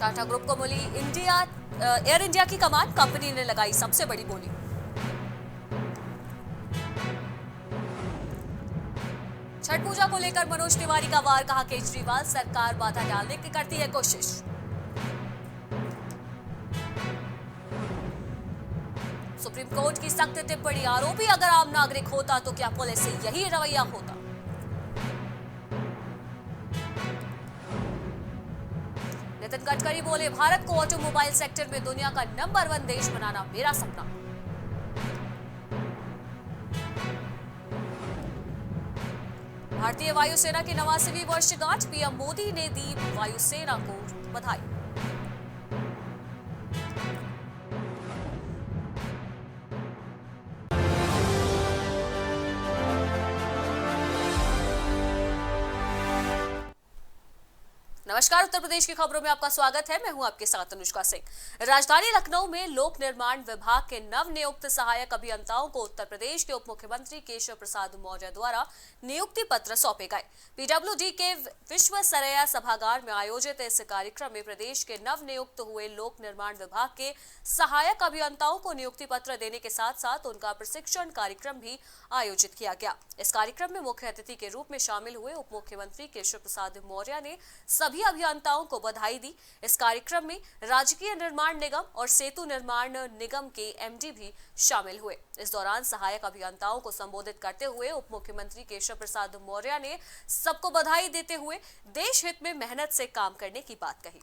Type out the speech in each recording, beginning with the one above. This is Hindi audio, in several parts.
टाटा ग्रुप को मिली एयर इंडिया की कमान, कंपनी ने लगाई सबसे बड़ी बोली। छठ पूजा को लेकर मनोज तिवारी का वार, कहा केजरीवाल सरकार बाधा डालने की करती है कोशिश। सुप्रीम कोर्ट की सख्त टिप्पणी, आरोपी अगर आम नागरिक होता तो क्या पुलिस से यही रवैया होता। नितिन गडकरी बोले, भारत को ऑटोमोबाइल सेक्टर में दुनिया का नंबर 1 देश बनाना मेरा सपना। भारतीय वायुसेना की 89वीं वर्षगांठ, पीएम मोदी ने दी वायुसेना को बधाई। नमस्कार, उत्तर प्रदेश की खबरों में आपका स्वागत है। मैं हूं आपके साथ अनुष्का सिंह। राजधानी लखनऊ में लोक निर्माण विभाग के नवनियुक्त सहायक अभियंताओं को उत्तर प्रदेश के उप मुख्यमंत्री केशव प्रसाद मौर्य द्वारा नियुक्ति पत्र सौंपे गए। पीडब्ल्यूडी के विश्वेश्वरैया सभागार में आयोजित इस कार्यक्रम में प्रदेश के नवनियुक्त हुए लोक निर्माण विभाग के सहायक अभियंताओं को नियुक्ति पत्र देने के साथ साथ उनका प्रशिक्षण कार्यक्रम भी आयोजित किया गया। इस कार्यक्रम में मुख्य अतिथि के रूप में शामिल हुए उप मुख्यमंत्री केशव प्रसाद मौर्य ने सभी अभियंताओं को बधाई दी। इस कार्यक्रम में राजकीय निर्माण निगम और सेतु निर्माण निगम के एमडी भी शामिल हुए। इस दौरान सहायक अभियंताओं को संबोधित करते हुए उप मुख्यमंत्री केशव प्रसाद मौर्य ने सबको बधाई देते हुए देश हित में मेहनत से काम करने की बात कही।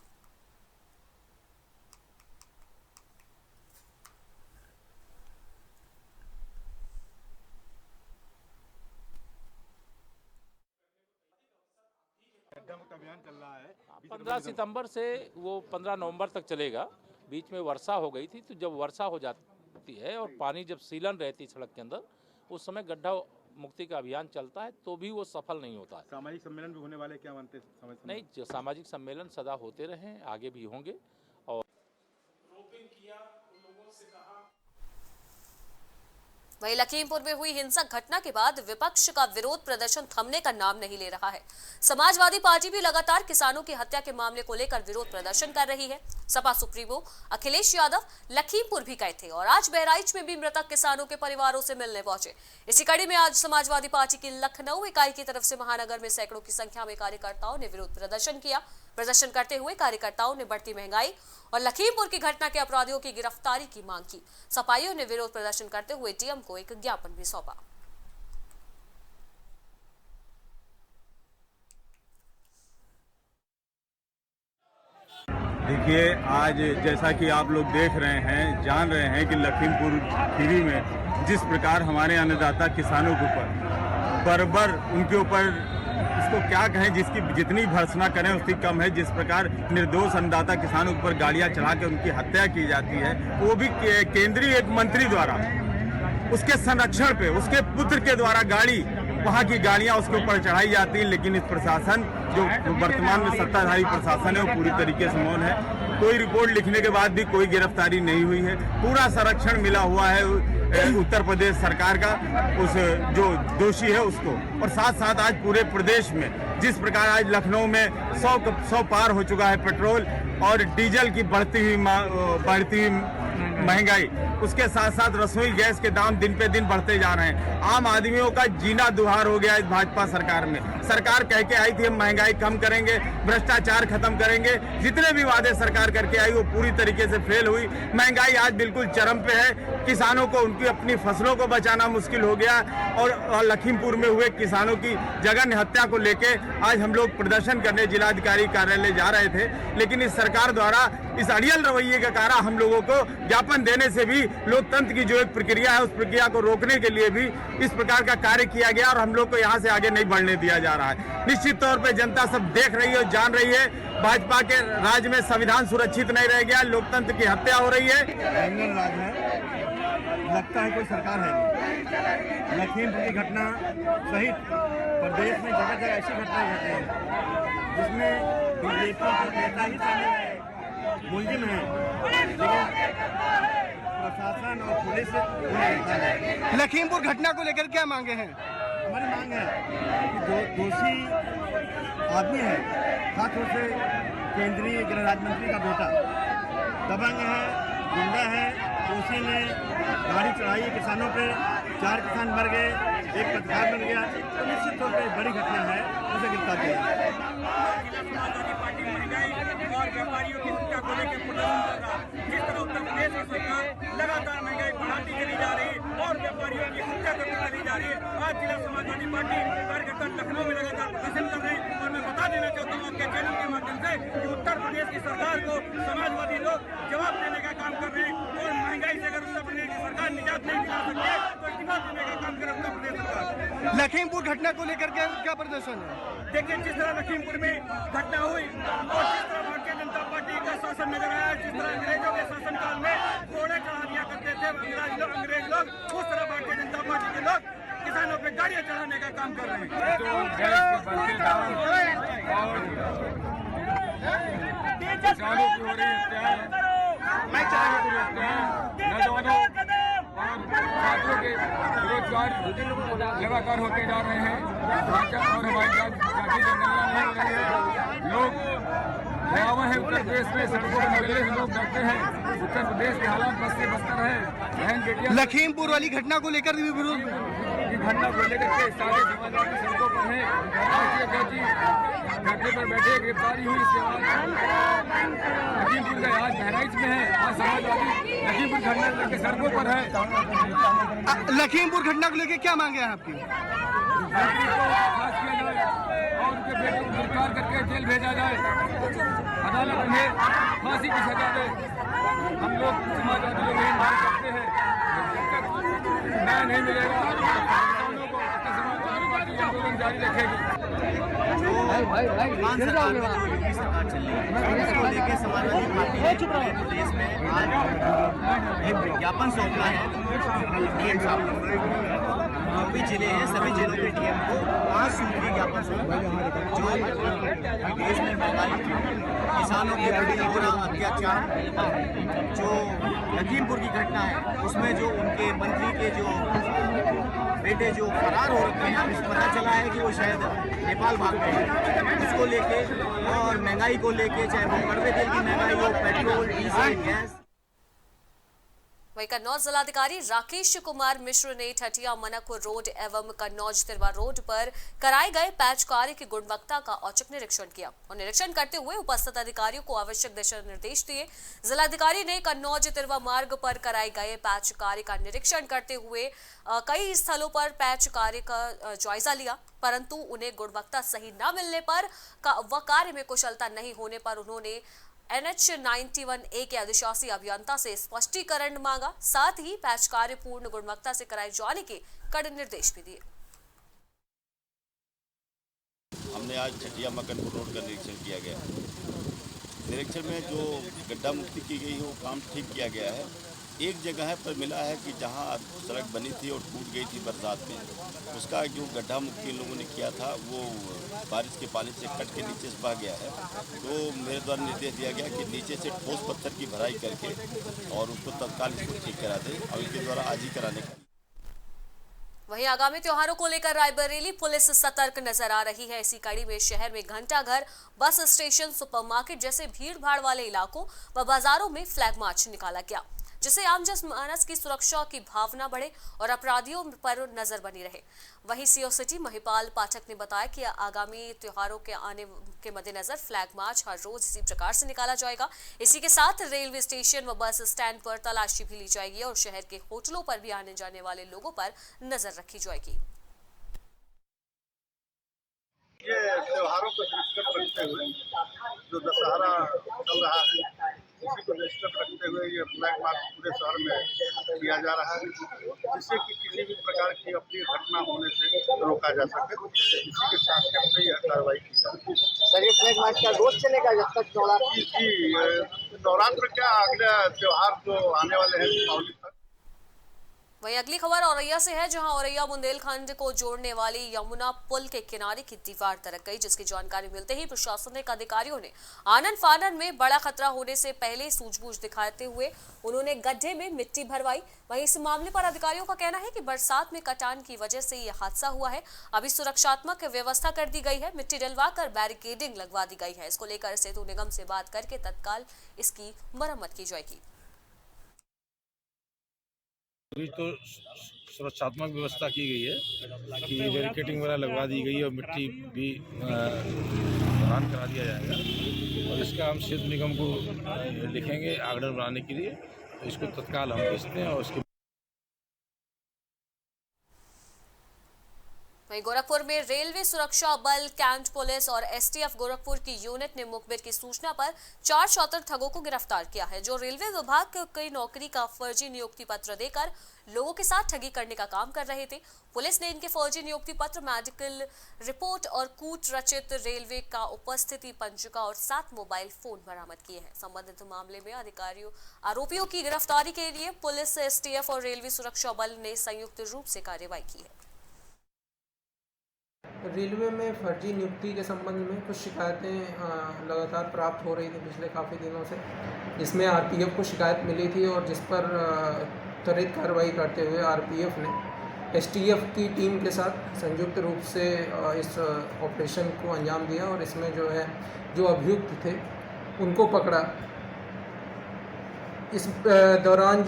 अभियान चल रहा है 15 सितंबर से वो 15 नवंबर तक चलेगा। बीच में वर्षा हो गई थी, तो जब वर्षा हो जाती है और पानी जब सीलन रहती है सड़क के अंदर, उस समय गड्ढा मुक्ति का अभियान चलता है, तो भी वो सफल नहीं होता है। सामाजिक सम्मेलन भी होने वाले, क्या मानते हैं? नहीं, जो सामाजिक सम्मेलन सदा होते रहे, आगे भी होंगे। और वहीं लखीमपुर में हुई हिंसक घटना के बाद विपक्ष का विरोध प्रदर्शन थमने का नाम नहीं ले रहा है। समाजवादी पार्टी भी लगातार किसानों की हत्या के मामले को लेकर विरोध प्रदर्शन कर रही है। सपा सुप्रीमो अखिलेश यादव लखीमपुर भी गए थे और आज बहराइच में भी मृतक किसानों के परिवारों से मिलने पहुंचे। इसी कड़ी में आज समाजवादी पार्टी की लखनऊ इकाई की तरफ से महानगर में सैकड़ों की संख्या में कार्यकर्ताओं ने विरोध प्रदर्शन किया। प्रदर्शन करते हुए कार्यकर्ताओं ने बढ़ती महंगाई और लखीमपुर की घटना के अपराधियों की गिरफ्तारी की मांग की। सपाइयों ने विरोध प्रदर्शन करते हुए डीएम को एक ज्ञापन भी सौंपा। देखिए, आज जैसा कि आप लोग देख रहे हैं, जान रहे हैं कि लखीमपुर खीरी में जिस प्रकार हमारे अन्नदाता किसानों के ऊपर बर्बर उनके ऊपर इसको क्या कहें, जिसकी जितनी भर्त्सना करें उसकी कम है। जिस प्रकार निर्दोष अन्नदाता किसानों के ऊपर गाड़ियां चढ़ा के उनकी हत्या की जाती है, वो भी केंद्रीय एक मंत्री द्वारा उसके संरक्षण पे उसके पुत्र के द्वारा गाड़ी, वहाँ की गाड़ियां उसके ऊपर चढ़ाई जाती है। लेकिन इस प्रशासन, जो वर्तमान में सत्ताधारी प्रशासन है, वो पूरी तरीके से मौन है। कोई रिपोर्ट लिखने के बाद भी कोई गिरफ्तारी नहीं हुई है। पूरा संरक्षण मिला हुआ है उत्तर प्रदेश सरकार का उस जो दोषी है उसको। और साथ साथ आज पूरे प्रदेश में जिस प्रकार आज लखनऊ में 100 पार हो चुका है पेट्रोल और डीजल की बढ़ती हुई महंगाई, उसके साथ साथ रसोई गैस के दाम दिन पे दिन बढ़ते जा रहे हैं। आम आदमियों का जीना दुहार हो गया इस भाजपा सरकार में। सरकार कह के आई थी हम महंगाई कम करेंगे, भ्रष्टाचार खत्म करेंगे, जितने भी वादे सरकार करके आई वो पूरी तरीके से फेल हुई। महंगाई आज बिल्कुल चरम पे है। किसानों को उनकी अपनी फसलों को बचाना मुश्किल हो गया। और लखीमपुर में हुए किसानों की जघन्य हत्या को लेके आज हम लोग प्रदर्शन करने जिलाधिकारी कार्यालय जा रहे थे, लेकिन इस सरकार द्वारा इस अड़ियल रवैये के कारण हम लोगों को ज्ञापन देने से भी लोकतंत्र की जो एक प्रक्रिया है उस प्रक्रिया को रोकने के लिए भी इस प्रकार का कार्य किया गया और हम लोग को यहाँ से आगे नहीं बढ़ने दिया जा रहा है। निश्चित तौर पे जनता सब देख रही है और जान रही है, भाजपा के राज में संविधान सुरक्षित नहीं रह गया, लोकतंत्र की हत्या हो रही है। राज है, लगता है कोई सरकार है नहीं। लखीमपुर की घटना सहित प्रदेश में जगह जगह ऐसी घटनाएं घटी हैं जिसमें बीजेपी के नेता ही शामिल है, मुलजिम है, लेकिन प्रशासन और पुलिस। लखीमपुर घटना को लेकर क्या मांगे हैं? हमारी मांग है कि जो दोषी आदमी है, खासतौर से केंद्रीय गृह राज्य मंत्री का बेटा, दबंग है, गुंडा है, दोषी ने गाड़ी चढ़ाई किसानों पे, 4 किसान मर गए, एक पत्रकार बन गया, तो निश्चित तौर पर बड़ी घटना है, उसे गिरफ्तार किया जाए। समाजवादी पार्टी महंगाई और व्यापारियों की हत्या को लेकर प्रदर्शन कर रहा है। जिस तरह उत्तर प्रदेश की सरकार लगातार महंगाई बढ़ाती चली जा रही है और व्यापारियों की हत्या करती चली जा रही है, आज जिला समाजवादी पार्टी कार्यकर्ता लखनऊ में लगातार प्रदर्शन कर रहे हैं। और मैं बता देना चाहता हूँ आपके चैनल के माध्यम से कि उत्तर प्रदेश की सरकार को समाजवादी लोग जवाब देने का काम कर रहे हैं और महंगाई से अगर उत्तर प्रदेश की सरकार निजात नहीं दिला सकती है तो इस्तीफा देने का काम करे उत्तर प्रदेश सरकार। लखीमपुर घटना को लेकर के क्या प्रदर्शन है? देखिए, जिस तरह लखीमपुर में घटना हुई और जिस तरह भारतीय जनता पार्टी का शासन नजर आया, जिस तरह अंग्रेजों के शासनकाल में घोड़े चढ़ा दिया करते थे अंग्रेज लोग, उस तरह भारतीय जनता पार्टी के लोग किसानों पे गाड़ियां चढ़ाने का काम कर रहे हैं। जो गैस के बढ़ते दाम और किसानों की हो रही हत्या, नौजवानों और छात्रों के बेरोजगार लगातार होते जा रहे हैं। भाजपा और हमारी जाति जनगणना नहीं हो रही है। लोग भयावह है उत्तर प्रदेश में, सड़कों पर निकलने से लोग डरते हैं। उत्तर प्रदेश के हालात बस से बदतर है। बहन बेटियां लखीमपुर वाली घटना को लेकर भी विरोध की घटना को लेकर के सारे समाजवादी सड़कों पर हैं। राष्ट्रीय अध्यक्ष धरने पर बैठे, गिरफ्तारी हुई। इसके बाद लखीमपुर का आज बहराइच में है। आज समाजवादी लखीमपुर घटना को लेकर सड़कों पर है। लखीमपुर घटना को लेकर क्या मांगे हैं आपकी? मंत्री को बर्खास्त किया जाए और उनके बेटे को गिरफ्तार करके जेल भेजा जाए। अदालत उन्हें फांसी की सजा दे। हम लोग समाजवादी लोग यही मांग करते हैं। जब तक न्याय नहीं मिलेगा, किसानों को समाजवादी पार्टी आंदोलन जारी रखेगी। सरकार चल रही है, इसको लेकर समाजवादी पार्टी ने पूरे प्रदेश में आज एक विज्ञापन सौंपा है डीएम साहब को। जो भी जिले हैं सभी जिलों के डीएम को 5 सूत्री विज्ञापन सौंपा, जो देश में महंगाई, किसानों के प्रति बुरा अत्याचार, जो लखीमपुर की घटना है उसमें जो उनके मंत्री के जो बेटे जो फरार हो रखे हैं, हमें पता चला है कि वो शायद नेपाल भाग गए हैं, उसको लेके और महंगाई को लेके, चाहे वो कड़वे तेल की महंगाई हो, पेट्रोल, डीजल, गैस। वहीं कन्नौज जिलाधिकारी राकेश कुमार मिश्र ने ठटिया मनकपुर रोड एवं कन्नौज तिरवा रोड पर कराए गए पैच कार्य की गुणवत्ता का औचक निरीक्षण किया और निरीक्षण करते हुए उपस्थित अधिकारियों को आवश्यक दिशा निर्देश दिए। जिलाधिकारी ने कन्नौज तिरवा मार्ग पर कराए गए पैच कार्य का निरीक्षण करते हुए कई स्थलों पर पैच कार्य का जायजा लिया, परंतु उन्हें गुणवत्ता सही न मिलने पर व कार्य में कुशलता नहीं होने पर उन्होंने NH91A के अधिशासी अभियंता से स्पष्टीकरण मांगा। साथ ही पैच कार्य पूर्ण गुणवत्ता से कराए जाने के कड़े निर्देश भी दिए। हमने आज ठटिया मकनपुर रोड का निरीक्षण किया गया। निरीक्षण में जो गड्ढा मुक्ति की गई है वो काम ठीक किया गया है। एक जगह पर मिला है कि जहां सड़क बनी थी और टूट गई थी बरसात में, उसका जो गड्ढा मुक्ति लोगों ने किया था वो बारिश के पानी से कट के नीचे से बह गया है। तो मेरे द्वारा निर्देश दिया गया कि नीचे से ठोस पत्थर की भराई करके और उसको तत्काल इसको ठीक करा दें और इनके द्वारा आज ही कराने का। वहीं आगामी त्योहारों को लेकर रायबरेली पुलिस सतर्क नजर आ रही है। इसी कड़ी में शहर में घंटाघर, बस स्टेशन, सुपरमार्केट जैसे भीड़ भाड़ वाले इलाकों व बाजारों में फ्लैग मार्च निकाला गया, जिससे आम जनमानस की सुरक्षा की भावना बढ़े और अपराधियों पर नजर बनी रहे। वहीं सीओ सिटी महिपाल पाठक ने बताया कि आगामी त्योहारों के आने के मद्देनजर फ्लैग मार्च हर रोज इसी प्रकार से निकाला जाएगा। इसी के साथ रेलवे स्टेशन व बस स्टैंड पर तलाशी भी ली जाएगी और शहर के होटलों पर भी आने जाने वाले लोगों पर नजर रखी जाएगी। ये त्योहारों को दृष्टिगत रखते हुए जो दशहरा चल रहा है उसी को दृष्टिगत रखते हुए ये फ्लैग मार्च पूरे शहर में किया जा रहा है, जिससे कि किसी भी प्रकार की अप्रिय घटना होने से रोका जा सके। इसी के साथ साथ यह कार्रवाई की जा रही है। सर, ये फ्लैग मार्च का रोज चलेगा जब तक नवरात्र? जी, नवरात्र क्या, अगले त्योहार जो आने वाले हैं दीपावली तक। वहीं अगली खबर औरैया से है, जहां औरैया बुंदेलखंड को जोड़ने वाली यमुना पुल के किनारे की दीवार दरक गई, जिसकी जानकारी मिलते ही प्रशासनिक अधिकारियों ने आनन फानन में बड़ा खतरा होने से पहले सूझबूझ दिखाते हुए उन्होंने गड्ढे में मिट्टी भरवाई। वहीं इस मामले पर अधिकारियों का कहना है कि बरसात में कटान की वजह से यह हादसा हुआ है। अभी सुरक्षात्मक व्यवस्था कर दी गई है, मिट्टी डलवाकर बैरिकेडिंग लगवा दी गई है। इसको लेकर सेतु निगम से बात करके तत्काल इसकी मरम्मत की जाएगी। अभी तो सुरक्षात्मक व्यवस्था की गई है कि बैरिकेडिंग वगैरह लगवा दी गई है और मिट्टी भी प्रदान करा दिया जाएगा और इसका हम सेतु निगम को लिखेंगे आर्डर बनाने के लिए, तो इसको तत्काल हम भेजते हैं। और उसके वहीं गोरखपुर में रेलवे सुरक्षा बल, कैंट पुलिस और एसटीएफ गोरखपुर की यूनिट ने मुखबिर की सूचना पर 4 चौतर ठगों को गिरफ्तार किया है, जो रेलवे विभाग की नौकरी का फर्जी नियुक्ति पत्र देकर लोगों के साथ ठगी करने का काम कर रहे थे। पुलिस ने इनके फर्जी नियुक्ति पत्र, मेडिकल रिपोर्ट और कूट रचित रेलवे का उपस्थिति पंजिका और 7 मोबाइल फोन बरामद किए हैं। संबंधित मामले में आरोपियों की गिरफ्तारी के लिए पुलिस, एसटीएफ और रेलवे सुरक्षा बल ने संयुक्त रूप से कार्रवाई की है। रेलवे में फर्जी नियुक्ति के संबंध में कुछ शिकायतें लगातार प्राप्त हो रही थी पिछले काफ़ी दिनों से, जिसमें आरपीएफ को शिकायत मिली थी और जिस पर त्वरित कार्रवाई करते हुए आरपीएफ ने एसटीएफ की टीम के साथ संयुक्त रूप से इस ऑपरेशन को अंजाम दिया और इसमें जो अभियुक्त थे उनको पकड़ा। इस दौरान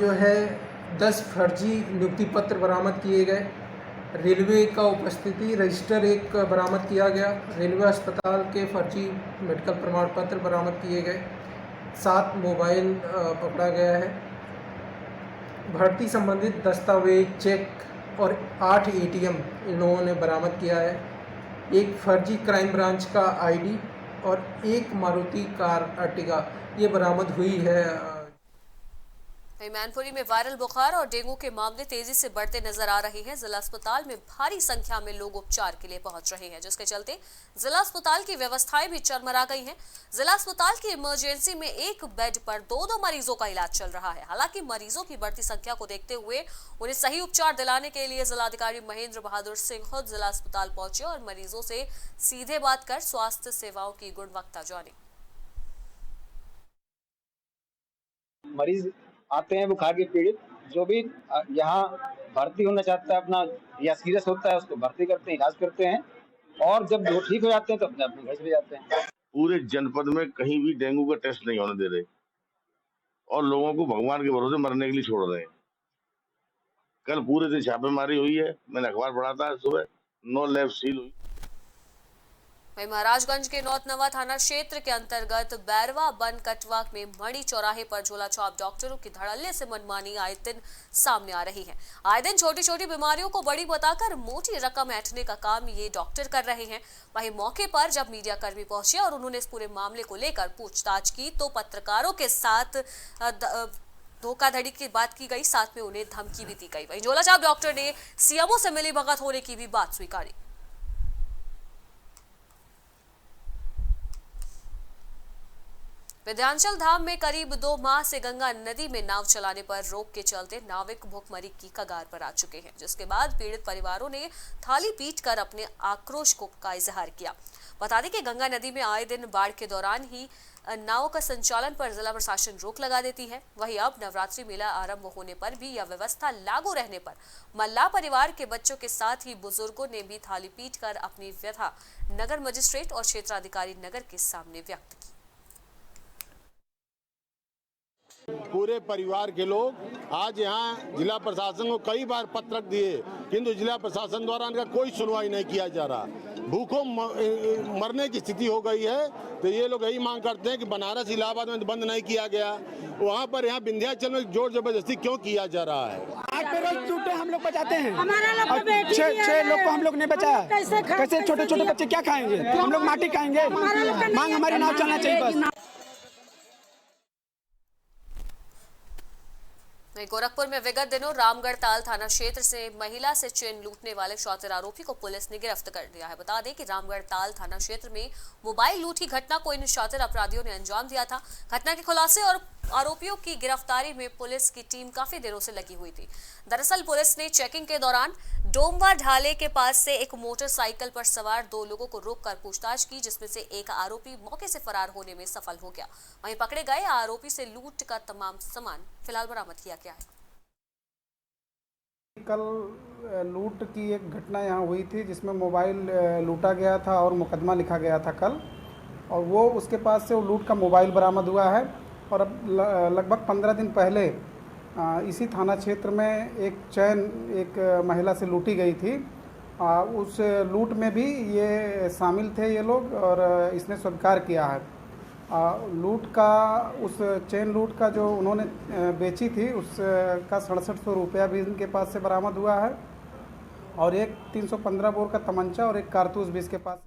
10 फर्जी नियुक्ति पत्र बरामद किए गए। रेलवे का उपस्थिति रजिस्टर 1 बरामद किया गया। रेलवे अस्पताल के फर्जी मेडिकल प्रमाण पत्र बरामद किए गए। 7 मोबाइल पकड़ा गया है। भर्ती संबंधित दस्तावेज, चेक और 8 एटीएम इन लोगों ने बरामद किया है। एक फर्जी क्राइम ब्रांच का आईडी और 1 मारुति कार अर्टिगा ये बरामद हुई है। मैनपुरी में वायरल बुखार और डेंगू के मामले तेजी से बढ़ते नजर आ रहे हैं। जिला अस्पताल में भारी संख्या में लोग उपचार के लिए पहुंच रहे हैं, जिसके चलते जिला अस्पताल की व्यवस्थाएं भी चरमरा गई हैं। जिला अस्पताल की इमरजेंसी में एक बेड पर 2 मरीजों का इलाज चल रहा है। हालांकि मरीजों की बढ़ती संख्या को देखते हुए उन्हें सही उपचार दिलाने के लिए जिलाधिकारी महेंद्र बहादुर सिंह खुद जिला अस्पताल पहुंचे और मरीजों से सीधे बात कर स्वास्थ्य सेवाओं की गुणवत्ता जानी। मरीज आते हैं बुखार के पीड़ित, जो भी यहाँ भर्ती होना चाहता है अपना या सीरियस होता है उसको भर्ती करते हैं, इलाज करते हैं और जब वो ठीक हो जाते हैं तो अपने अपने घर चले जाते हैं। पूरे जनपद में कहीं भी डेंगू का टेस्ट नहीं होने दे रहे और लोगों को भगवान के भरोसे मरने के लिए छोड़ रहे हैं। कल पूरे दिन छापेमारी हुई है, मैंने अखबार पढ़ा था सुबह, 9 लैब सील हुई। वहीं महाराजगंज के नौतनवा थाना क्षेत्र के अंतर्गत बैरवा बन कटवा में मणि चौराहे पर झोला छाप डॉक्टरों की धड़ल्ले से मनमानी आए दिन सामने आ रही है। आए दिन छोटी छोटी बीमारियों को बड़ी बताकर मोटी रकम ऐंठने का काम ये डॉक्टर कर रहे हैं। वहीं मौके पर जब मीडिया कर्मी पहुंचे और उन्होंने इस पूरे मामले को लेकर पूछताछ की तो पत्रकारों के साथ धोखाधड़ी की बात की गई, साथ में उन्हें धमकी भी दी गई। वहीं झोला छाप डॉक्टर ने सीएमओ से मिली भगत होने की भी बात स्वीकारी। विंध्याचल धाम में करीब 2 माह से गंगा नदी में नाव चलाने पर रोक के चलते नाविक भूखमरी की कगार पर आ चुके हैं, जिसके बाद पीड़ित परिवारों ने थाली पीटकर अपने आक्रोश का इजहार किया। बता दें कि गंगा नदी में आए दिन बाढ़ के दौरान ही नावों का संचालन पर जिला प्रशासन रोक लगा देती है। वहीं अब नवरात्रि मेला आरंभ होने पर भी यह व्यवस्था लागू रहने पर मल्ला परिवार के बच्चों के साथ ही बुजुर्गों ने भी थाली पीटकर अपनी व्यथा नगर मजिस्ट्रेट और क्षेत्राधिकारी नगर के सामने व्यक्त की। पूरे परिवार के लोग आज यहाँ जिला प्रशासन को कई बार पत्र दिए, किंतु जिला प्रशासन द्वारा इनका कोई सुनवाई नहीं किया जा रहा। भूखों मरने की स्थिति हो गई है, तो ये लोग यही मांग करते हैं कि बनारस इलाहाबाद में बंद नहीं किया गया, वहाँ पर यहाँ विंध्याचल में जोर जबरदस्ती क्यों किया जा रहा है। आज पे रोज टूटे हम लोग बचाते हैं, 6 लोग को हम लोग नहीं बचाया। कैसे छोटे छोटे बच्चे क्या खाएंगे? हम लोग माटी खाएंगे? मांग हमारी नाव चलना चाहिए बस। गोरखपुर में विगत दिनों रामगढ़ ताल थाना क्षेत्र से महिला से चेन लूटने वाले शातिर आरोपी को पुलिस ने गिरफ्त कर लिया है। बता दें कि रामगढ़ ताल थाना क्षेत्र में मोबाइल लूट की घटना को इन शातिर अपराधियों ने अंजाम दिया था। घटना के खुलासे और आरोपियों की गिरफ्तारी में पुलिस की टीम काफी देरों से लगी हुई थी। दरअसल पुलिस ने चेकिंग के दौरान डोमवा ढाले के पास से एक मोटरसाइकिल पर सवार 2 लोगों को रोककर पूछताछ की, जिसमें से एक आरोपी मौके से फरार होने में सफल हो गया। वहीं पकड़े गए आरोपी से लूट का तमाम सामान फिलहाल बरामद किया गया है। कल लूट की एक घटना यहाँ हुई थी जिसमें मोबाइल लूटा गया था और मुकदमा लिखा गया था कल, और वो उसके पास से वो लूट का मोबाइल बरामद हुआ है। और अब लगभग 15 दिन पहले इसी थाना क्षेत्र में एक चैन एक महिला से लूटी गई थी। उस लूट में भी ये शामिल थे ये लोग, और इसने स्वीकार किया है। लूट का उस चेन लूट का जो उन्होंने बेची थी उसका 6700 रुपया भी इनके पास से बरामद हुआ है, और एक 315 बोर का तमंचा और एक कारतूस भी इसके पास।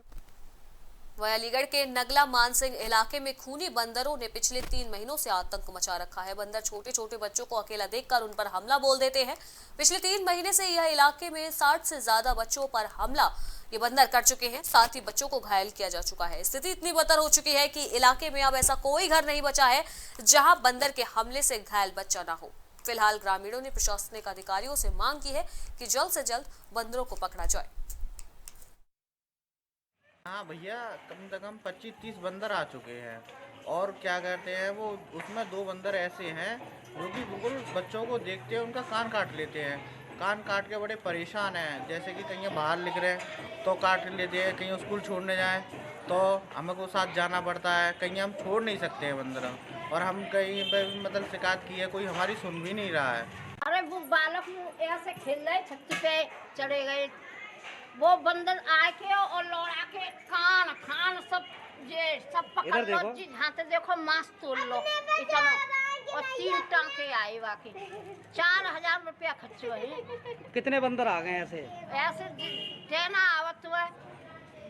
वहीं अलीगढ़ के नगला मानसिंह इलाके में खूनी बंदरों ने पिछले 3 महीनों से आतंक मचा रखा है। बंदर छोटे छोटे बच्चों को अकेला देखकर उन पर हमला बोल देते हैं। पिछले 3 महीने से यह इलाके में 60 से ज्यादा बच्चों पर हमला ये बंदर कर चुके हैं, साथ ही बच्चों को घायल किया जा चुका है। स्थिति इतनी बदतर हो चुकी है कि इलाके में अब ऐसा कोई घर नहीं बचा है जहां बंदर के हमले से घायल बच्चा ना हो। फिलहाल ग्रामीणों ने प्रशासनिक अधिकारियों से मांग की है कि जल्द से जल्द बंदरों को पकड़ा जाए। हाँ भैया, कम से कम 25-30 बंदर आ चुके हैं, और क्या कहते हैं वो, उसमें 2 बंदर ऐसे हैं जो कि बिल्कुल बच्चों को देखते हैं उनका कान काट लेते हैं। कान काट के बड़े परेशान हैं, जैसे कि कहीं बाहर लिख रहे हैं तो काट लेते हैं, कहीं स्कूल छोड़ने जाएं तो हमें को साथ जाना पड़ता है, कहीं हम छोड़ नहीं सकते हैं बंदर। और हम कहीं पे मतलब शिकायत की है, कोई हमारी सुन भी नहीं रहा है। अरे वो बालक ऐसे खेल रहे, छत पे चढ़े गए, वो बंदर आके और लौड़ा के कान खान सब ये सब पकड़ लो, हाथ देखो मांस तोड़ लो इतना, और 3 टांके आए बाकी 4000 रुपया खर्च हुए। कितने बंदर आ गए ऐसे? ऐसे देना आवत हुआ,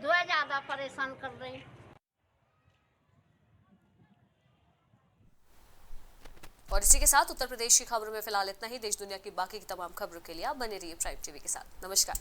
2 ज्यादा परेशान कर रही। और इसी के साथ उत्तर प्रदेश की खबरों में फिलहाल इतना ही। देश दुनिया की बाकी की तमाम खबरों के लिए आप बने रहिए प्राइम टीवी के साथ। नमस्कार।